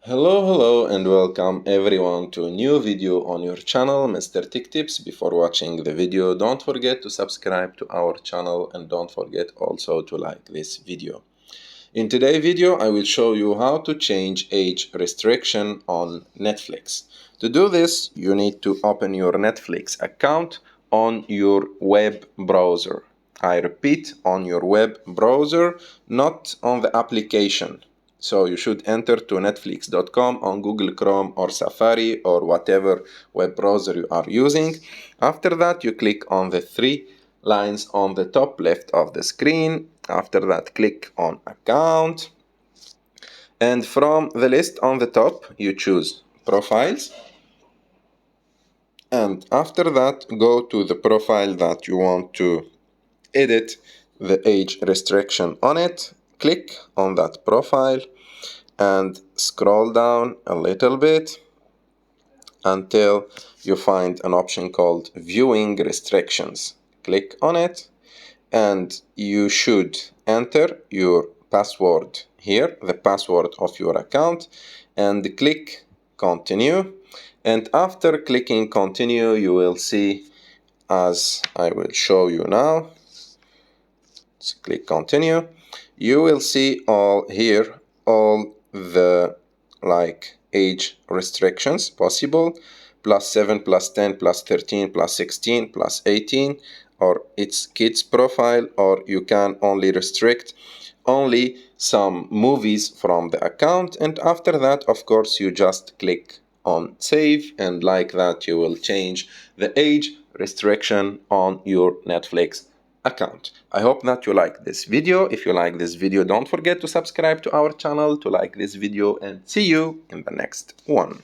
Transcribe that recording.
Hello and welcome everyone to a new video on your channel, Mr. Tech Tips. Before watching the video, don't forget to subscribe to our channel and don't forget also to like this video. In today's video, I will show you how to change age restriction on Netflix. To do this, you need to open your Netflix account on your web browser. I repeat, on your web browser, not on the application. So you should enter to netflix.com on Google Chrome or Safari or whatever web browser you are using. After that, you click on the three lines on the top left of the screen. After that, click on account. And from the list on the top, you choose profiles. And after that, go to the profile that you want to edit the age restriction on it. Click on that profile and scroll down a little bit until you find an option called viewing restrictions. Click on it and you should enter your password here, the password of your account, and click continue. And after clicking continue, you will see, as I will show you now, so click continue, you will see all the age restrictions possible: +7, +10, +13, +16, +18, or it's kids profile, or you can only restrict only some movies from the account. And after that, of course, you just click on save, and like that you will change the age restriction on your Netflix account. I hope that you like this video. If you like this video, don't forget to subscribe to our channel, to like this video, and see you in the next one.